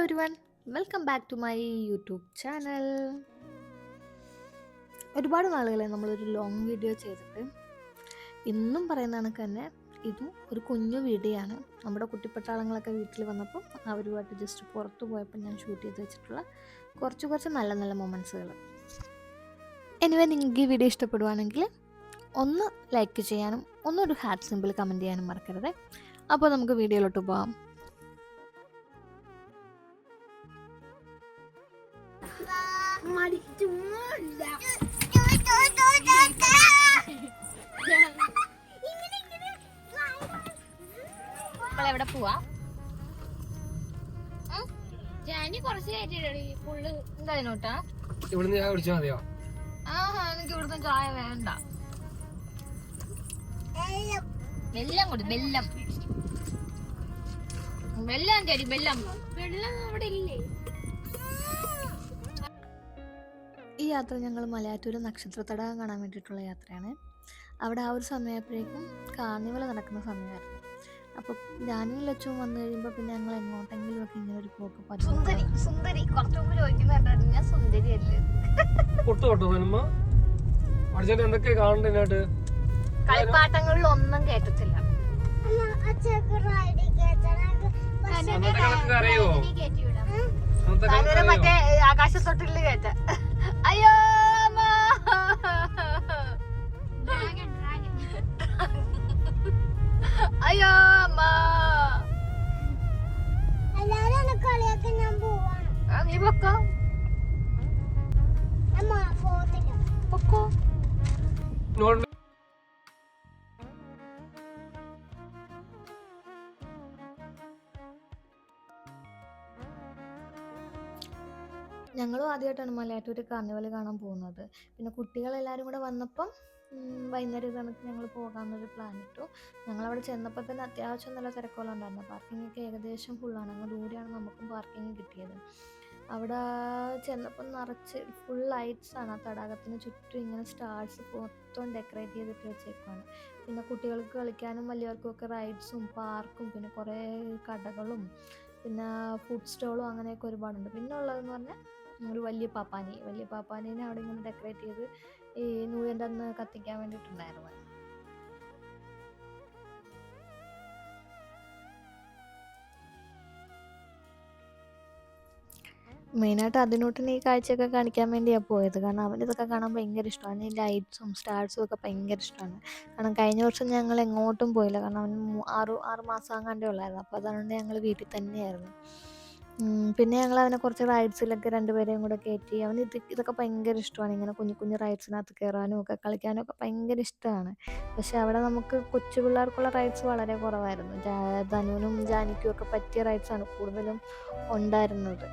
Everyone, welcome back to my YouTube channel. ഒരുപാട് നാളുകളെ നമ്മളൊരു ലോങ് വീഡിയോ ചെയ്തിട്ട് ഇന്നും പറയുന്ന കണക്ക് തന്നെ ഇതും ഒരു കുഞ്ഞു വീഡിയോ ആണ്. നമ്മുടെ കുട്ടിപ്പട്ടാളങ്ങളൊക്കെ വീട്ടിൽ വന്നപ്പോൾ അവരുമായിട്ട് ജസ്റ്റ് പുറത്തു പോയപ്പോൾ ഞാൻ ഷൂട്ട് ചെയ്ത് വെച്ചിട്ടുള്ള കുറച്ച് നല്ല നല്ല മൊമെൻറ്റ്സുകൾ. എനിവേ, നിങ്ങൾക്ക് ഈ വീഡിയോ ഇഷ്ടപ്പെടുവാണെങ്കിൽ ഒന്ന് ലൈക്ക് ചെയ്യാനും ഒന്നൊരു ഹാർട്ട് സിമ്പിൾ കമൻറ്റ് ചെയ്യാനും മറക്കരുത്. അപ്പോൾ നമുക്ക് വീഡിയോയിലോട്ട് പോകാം. എവിടെ പോവാ? ജാനി കുറച്ച് കയറ്റിടടി ഫുള്ള് എന്താ ഇവിടുന്ന് ചായ കുടിച്ചാൽ മതിയോ? എനിക്ക് ഇവിടുന്ന് ചായ വേണ്ട. വെള്ളം കൊടു, വെള്ളം വെള്ളം തേടി, വെള്ളം അവിടെ ഇല്ലേ? ഈ യാത്ര ഞങ്ങൾ മലയാറ്റൂർ നക്ഷത്ര തടാകം കാണാൻ വേണ്ടിയിട്ടുള്ള യാത്രയാണ്. അവിടെ ആ ഒരു സമയപ്പോഴേക്കും കാർണിവൽ നടക്കുന്ന സമയമായിരുന്നു. അപ്പോൾ ഞാനും ലച്ചും വന്നു കഴിയുമ്പോൾ പിന്നെ ഞങ്ങൾ എങ്ങോട്ടെങ്കിലും ഒക്കെ ഇങ്ങനെ ഒരു പോക്ക് പറ്റും. സുന്ദരി കുറച്ചു മുമ്പ് ചോദിക്കുന്നുണ്ടായിരുന്നു, ഞാൻ സുന്ദരി അല്ലേ? എന്തൊക്കെ കാണുന്നതിനായിട്ട് കളിപ്പാട്ടങ്ങളിൽ ഒന്നും കേട്ടത്തില്ല. മറ്റേ ആകാശത്തൊട്ടില് കേട്ട. അയ്യോ അയ്യോ നീ പൊക്കോ പൊക്കോ. ഞങ്ങളും ആദ്യമായിട്ടാണ് മലയാറ്റൂർ കാർണിവൽ കാണാൻ പോകുന്നത്. പിന്നെ കുട്ടികളെല്ലാവരും കൂടെ വന്നപ്പം വൈകുന്നേരം കണക്ക് ഞങ്ങൾ പോകാമെന്നൊരു പ്ലാൻ ഇട്ടു. ഞങ്ങളവിടെ ചെന്നപ്പോൾ തന്നെ അത്യാവശ്യം നല്ല തിരക്കുകൾ ഉണ്ടായിരുന്നു. പാർക്കിങ്ങൊക്കെ ഏകദേശം ഫുള്ളാണ്. അങ്ങ് ദൂരെയാണ് നമുക്കും പാർക്കിങ് കിട്ടിയത്. അവിടെ ചെന്നപ്പം നിറച്ച് ഫുൾ ലൈറ്റ്സാണ്. ആ തടാകത്തിന് ചുറ്റും ഇങ്ങനെ സ്റ്റാർസ് മൊത്തം ഡെക്കറേറ്റ് ചെയ്തിട്ട് വെച്ചേക്കുവാണ്. പിന്നെ കുട്ടികൾക്ക് കളിക്കാനും വലിയവർക്കും ഒക്കെ റൈഡ്സും പാർക്കും പിന്നെ കുറേ കടകളും പിന്നെ ഫുഡ് സ്റ്റോളും അങ്ങനെയൊക്കെ ഒരുപാടുണ്ട്. പിന്നെ ഉള്ളതെന്ന് പറഞ്ഞാൽ ഒരു വലിയ പാപ്പാനീനെ അവിടെ ഇങ്ങനെ ഡെക്കറേറ്റ് ചെയ്ത് ഈ ന്യൂ ഇയറിൻ്റെ അന്ന് കത്തിക്കാൻ വേണ്ടിയിട്ടുണ്ടായിരുന്നു. മെയിനായിട്ട് അതിനോട്ടിന് ഈ കാഴ്ചയൊക്കെ കാണിക്കാൻ വേണ്ടിയാണ് പോയത്. കാരണം അവനിതൊക്കെ കാണാൻ ഭയങ്കര ഇഷ്ടമാണ്. ഈ ലൈറ്റ്സും സ്റ്റാർസും ഒക്കെ ഭയങ്കര ഇഷ്ടമാണ്. കാരണം കഴിഞ്ഞ വർഷം ഞങ്ങൾ എങ്ങോട്ടും പോയില്ല. കാരണം അവന് ആറ് മാസം അങ്ങാണ്ടേ ഉള്ളായിരുന്നു. അപ്പോൾ അതുകൊണ്ട് ഞങ്ങൾ വീട്ടിൽ തന്നെയായിരുന്നു. പിന്നെ ഞങ്ങൾ അവനെ കുറച്ച് റൈഡ്സിലൊക്കെ രണ്ടുപേരെയും കൂടെ കയറ്റി. അവന് ഇതൊക്കെ ഭയങ്കര ഇഷ്ടമാണ്. ഇങ്ങനെ കുഞ്ഞു റൈഡ്സിനകത്ത് കയറാനും ഒക്കെ കളിക്കാനും ഒക്കെ ഭയങ്കര ഇഷ്ടമാണ്. പക്ഷെ അവിടെ നമുക്ക് കൊച്ചു പിള്ളേർക്കുള്ള റൈഡ്സ് വളരെ കുറവായിരുന്നു. ധനുവിനും ജാനിക്കും ഒക്കെ പറ്റിയ റൈഡ്സാണ് കൂടുതലും ഉണ്ടായിരുന്നത്.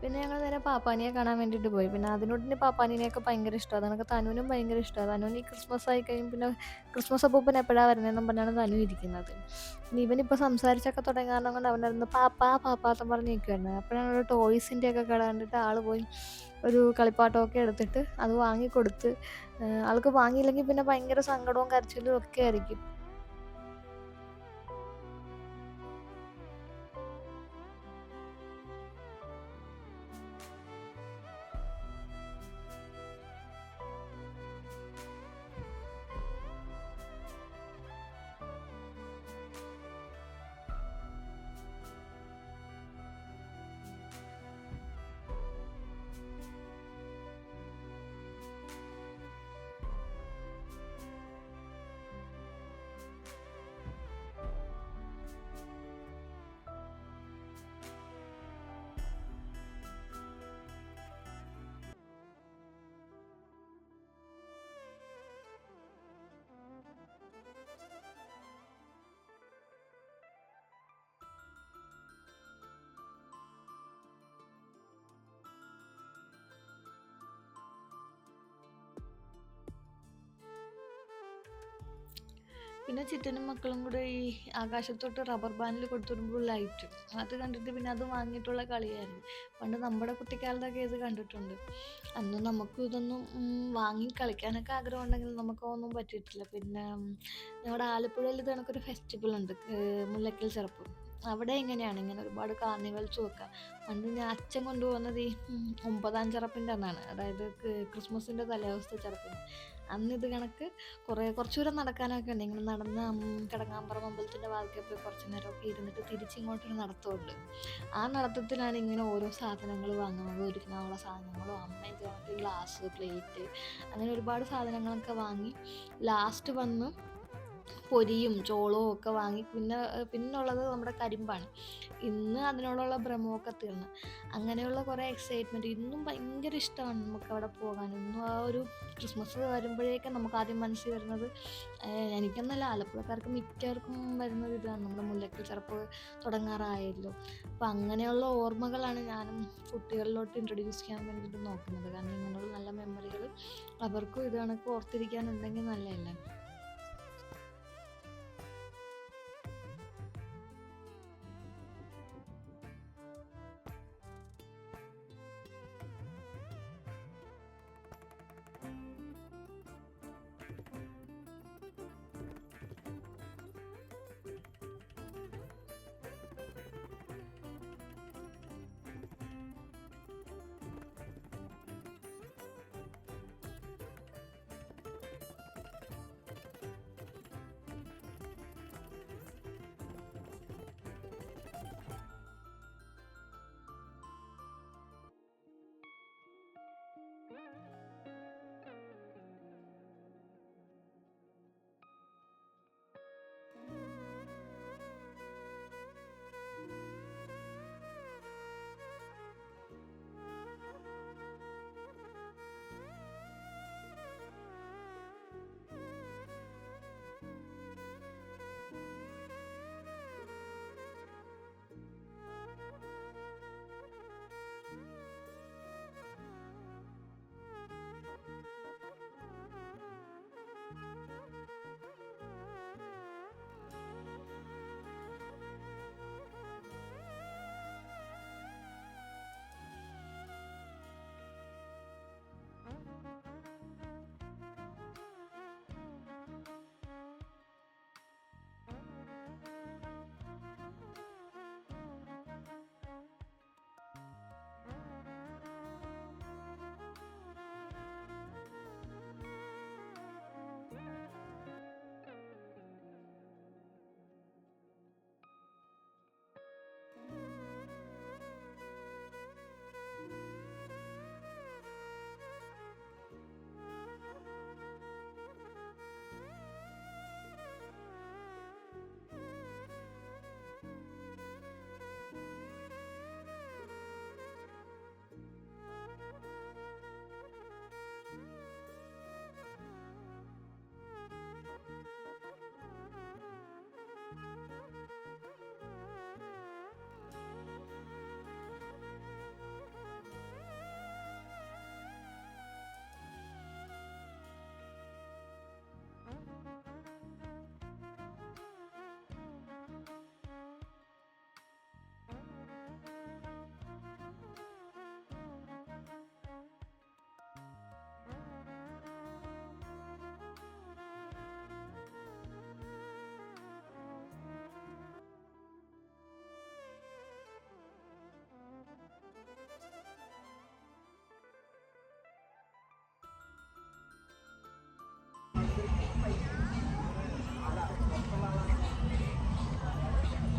പിന്നെ ഞങ്ങൾ നേരെ പാപ്പാനിയെ കാണാൻ വേണ്ടിയിട്ട് പോയി. പിന്നെ അതിനോട്ടിന് പാപ്പാനിനെയൊക്കെ ഭയങ്കര ഇഷ്ടമാണ്. അതൊക്കെ തനുവിനും ഭയങ്കര ഇഷ്ടമാണ്. തനുവിന് ഈ ക്രിസ്മസ് ആയി കഴിയും പിന്നെ ക്രിസ്മസ് അപ്പൂപ്പൻ എപ്പോഴാണ് വരുന്നതെന്നും പറഞ്ഞാണ് തനു ഇരിക്കുന്നത്. പിന്നെ ഇവനിപ്പോൾ സംസാരിച്ചൊക്കെ തുടങ്ങിയ കാരണം കൊണ്ട് അവനായിരുന്നു പാപ്പാന്ന് പറഞ്ഞ് നിൽക്കുമായിരുന്നു. അപ്പോഴാണ് ഒരു ടോയ്സിൻ്റെ ഒക്കെ കട കണ്ടിട്ട് ആൾ പോയി ഒരു കളിപ്പാട്ടമൊക്കെ എടുത്തിട്ട് അത് വാങ്ങിക്കൊടുത്ത്. ആൾക്ക് വാങ്ങിയില്ലെങ്കിൽ പിന്നെ ഭയങ്കര സങ്കടവും കരച്ചിലും ഒക്കെ ആയിരിക്കും. പിന്നെ ചിറ്റനും മക്കളും കൂടെ ഈ ആകാശത്തോട്ട് റബ്ബർ ബാൻഡിൽ കൊടുത്തിടുമ്പോൾ ലൈറ്റ് അത് കണ്ടിട്ട് പിന്നെ അത് വാങ്ങിയിട്ടുള്ള കളിയായിരുന്നു. പണ്ട് നമ്മുടെ കുട്ടിക്കാലത്തൊക്കെ ഇത് കണ്ടിട്ടുണ്ട്. അന്ന് നമുക്ക് ഇതൊന്നും വാങ്ങി കളിക്കാനൊക്കെ ആഗ്രഹം ഉണ്ടെങ്കിൽ നമുക്കൊന്നും പറ്റിയിട്ടില്ല. പിന്നെ ഞങ്ങളുടെ ആലപ്പുഴയിൽ ഇത് കണക്കൊരു ഫെസ്റ്റിവൽ ഉണ്ട്, മുല്ലക്കൽ ചെറുപ്പ്. അവിടെ ഇങ്ങനെയാണ്, ഇങ്ങനെ ഒരുപാട് കാർണിവൽസും ഒക്കെ. പണ്ട് ഞാൻ അച്ഛൻ കൊണ്ടുപോകുന്നത് ഈ 9ാം ചെറപ്പിൻ്റെ അന്നാണ്, അതായത് ക്രിസ്മസിൻ്റെ തലേദിവസത്തെ ചെറപ്പിന്. അന്ന് ഇത് കണക്ക് കുറച്ച് ദൂരം നടക്കാനൊക്കെ ഉണ്ട്. ഇങ്ങനെ നടന്ന് കിടങ്ങാമ്പറം അമ്പലത്തിൻ്റെ വാതിൽക്കൽ പോയി കുറച്ച് നേരമൊക്കെ ഇരുന്നിട്ട് തിരിച്ചിങ്ങോട്ടൊരു നടത്തമുണ്ട്. ആ നടത്തത്തിലാണ് ഇങ്ങനെ ഓരോ സാധനങ്ങൾ വാങ്ങുന്നത്, ഒരുക്കാനുള്ള സാധനങ്ങളും അമ്മ ഇത് കണക്ക് ഗ്ലാസ്, പ്ലേറ്റ്, അങ്ങനെ ഒരുപാട് സാധനങ്ങളൊക്കെ വാങ്ങി ലാസ്റ്റ് വന്ന് പൊരിയും ചോളവും ഒക്കെ വാങ്ങി. പിന്നുള്ളത് നമ്മുടെ കരിമ്പാണ്. ഇന്ന് അതിനോടുള്ള ഭ്രമമൊക്കെ തീർന്ന്. അങ്ങനെയുള്ള കുറേ എക്സൈറ്റ്മെൻറ്റ് ഇന്നും ഭയങ്കര ഇഷ്ടമാണ് നമുക്ക് അവിടെ പോകാൻ. ഇന്നും ആ ഒരു ക്രിസ്മസ് വരുമ്പോഴേക്കും നമുക്ക് ആദ്യം മനസ്സിൽ വരുന്നത്, എനിക്കെന്നല്ല ആലപ്പുഴക്കാർക്ക് മിക്കവർക്കും വരുന്നത് ഇതാണ്, നമ്മുടെ മുല്ലക്കൽ ചെറുപ്പ് തുടങ്ങാറായല്ലോ. അപ്പം അങ്ങനെയുള്ള ഓർമ്മകളാണ് ഞാനും കുട്ടികളിലോട്ട് ഇൻട്രൊഡ്യൂസ് ചെയ്യാൻ വേണ്ടിയിട്ട് നോക്കുന്നത്. കാരണം ഇങ്ങനെയുള്ള നല്ല മെമ്മറികൾ അവർക്കും ഇത് കണക്ക് ഓർത്തിരിക്കാനുണ്ടെങ്കിൽ നല്ലതല്ലേ.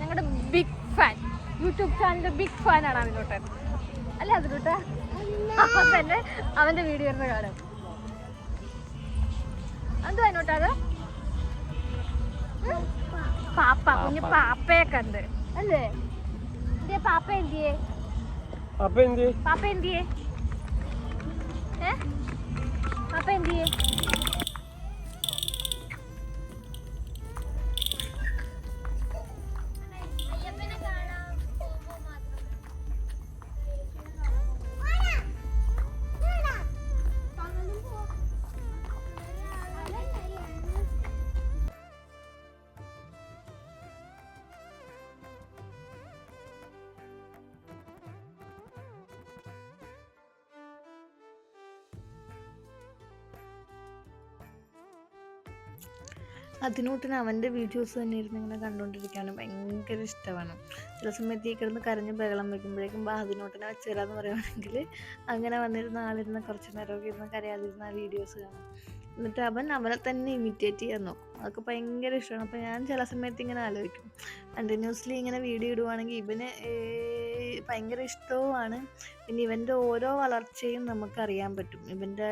ഞങ്ങളുടെ ബിഗ് ഫാൻ, യൂട്യൂബ് ചാനലിന്റെ ബിഗ് ഫാനാണ് അതിലോട്ടൻ അല്ലേ? അതിലോട്ട അപ്പം തന്നെ അവന്റെ വീഡിയോ ഇരുന്ന് കാണും. എന്തോ അതിനോട്ട് അത് പാപ്പ, കുഞ്ഞ് പാപ്പയൊക്കെ ഉണ്ട് അല്ലേ? എന്തിയെ പാപ്പ? എന്തിയെ പാപ്പ? എന്തിയെ പാപ്പ? എന്തിയെ അതിനൂട്ടിന് അവൻ്റെ വീഡിയോസ് തന്നെ ഇരുന്ന് ഇങ്ങനെ കണ്ടുകൊണ്ടിരിക്കാനും ഭയങ്കര ഇഷ്ടമാണ്. ചില സമയത്ത് ഈ കിടന്ന് കരഞ്ഞ് ബഹളം വയ്ക്കുമ്പോഴേക്കും അതിനൂട്ടിനെ വെച്ച് തരാമെന്ന് പറയുവാണെങ്കിൽ അങ്ങനെ വന്നിരുന്ന ആളിരുന്ന് കുറച്ച് നേരമൊക്കെ ഇരുന്ന് കരയാതിരുന്ന ആ വീഡിയോസ് കാണും. എന്നിട്ട് അവനെ തന്നെ ഇമിറ്റേറ്റ് ചെയ്യാൻ നോക്കും. അതൊക്കെ ഭയങ്കര ഇഷ്ടമാണ്. അപ്പോൾ ഞാൻ ചില സമയത്ത് ഇങ്ങനെ ആലോചിക്കും, കണ്ടിന്യൂസ്ലി ഇങ്ങനെ വീഡിയോ ഇടുവാണെങ്കിൽ ഇവന് ഭയങ്കര ഇഷ്ടവുമാണ്. പിന്നെ ഇവൻ്റെ ഓരോ വളർച്ചയും നമുക്കറിയാൻ പറ്റും. ഇവൻ്റെ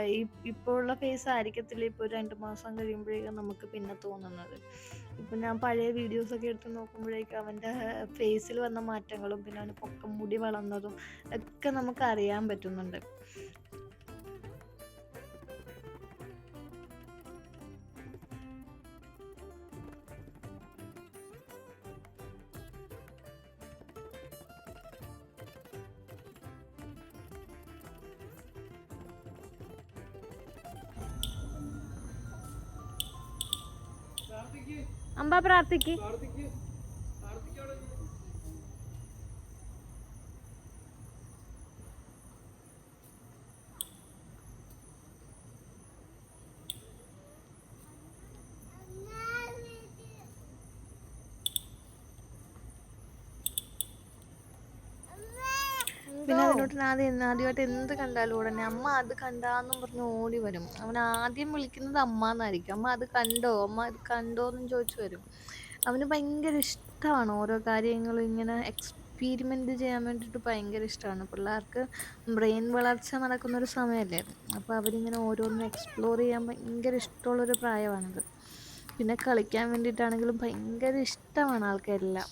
ഇപ്പോൾ ഉള്ള ഫേസ് ആയിരിക്കത്തില്ല ഇപ്പോൾ ഒരു 2 മാസം കഴിയുമ്പോഴേക്കും നമുക്ക് പിന്നെ തോന്നുന്നത്. ഇപ്പം ഞാൻ പഴയ വീഡിയോസൊക്കെ എടുത്ത് നോക്കുമ്പോഴേക്കും അവൻ്റെ ഫേസിൽ വന്ന മാറ്റങ്ങളും പിന്നെ അവന് പൊക്കം മുടി വളർന്നതും ഒക്കെ നമുക്ക് അറിയാൻ പറ്റുന്നുണ്ട്. അമ്പ പ്രാർത്ഥിക്ക്. പിന്നെ അതിനോട്ട് ആദ്യമായിട്ട് എന്ത് കണ്ടാലും ഉടനെ അമ്മ അത് കണ്ടാന്നും പറഞ്ഞ് ഓടി വരും. അവൻ ആദ്യം വിളിക്കുന്നത് അമ്മ എന്നായിരിക്കും. അമ്മ അത് കണ്ടോ, അമ്മ അത് കണ്ടോ എന്നും ചോദിച്ചു വരും. അവന് ഭയങ്കര ഇഷ്ടമാണ് ഓരോ കാര്യങ്ങളും ഇങ്ങനെ എക്സ്പീരിമെൻ്റ് ചെയ്യാൻ വേണ്ടിയിട്ട് ഭയങ്കര ഇഷ്ടമാണ്. പിള്ളേർക്ക് ബ്രെയിൻ വളർച്ച നടക്കുന്നൊരു സമയമല്ലേ, അപ്പോൾ അവരിങ്ങനെ ഓരോന്നും എക്സ്പ്ലോർ ചെയ്യാൻ ഭയങ്കര ഇഷ്ടമുള്ളൊരു പ്രായമാണിത്. പിന്നെ കളിക്കാൻ വേണ്ടിയിട്ടാണെങ്കിലും ഭയങ്കര ഇഷ്ടമാണ് ആൾക്കാരെല്ലാം.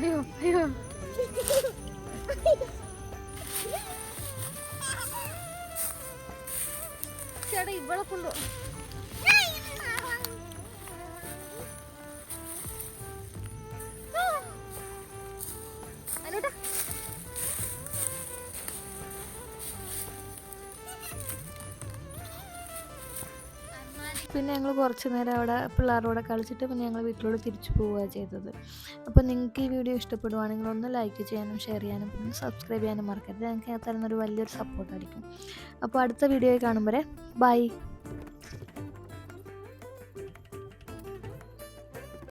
അയ്യോ അയ്യോ, ചേട്ടാ ഇവിടെ കൊണ്ടു. അനുട്ടാ പിന്നെ ഞങ്ങൾ കുറച്ച് നേരം അവിടെ പിള്ളേരോടെ കളിച്ചിട്ട് പിന്നെ ഞങ്ങൾ വീട്ടിലോട്ട് തിരിച്ചു പോവുകയാണ് ചെയ്തത്. അപ്പോൾ നിങ്ങൾക്ക് ഈ വീഡിയോ ഇഷ്ടപ്പെടുവാണെങ്കിൽ ഒന്ന് ലൈക്ക് ചെയ്യാനും ഷെയർ ചെയ്യാനും പിന്നെ സബ്സ്ക്രൈബ് ചെയ്യാനും മറക്കരുത്. ഞങ്ങൾക്ക് തരുന്നൊരു വലിയൊരു സപ്പോർട്ടായിരിക്കും. അപ്പോൾ അടുത്ത വീഡിയോയിൽ കാണും വരെ ബൈ.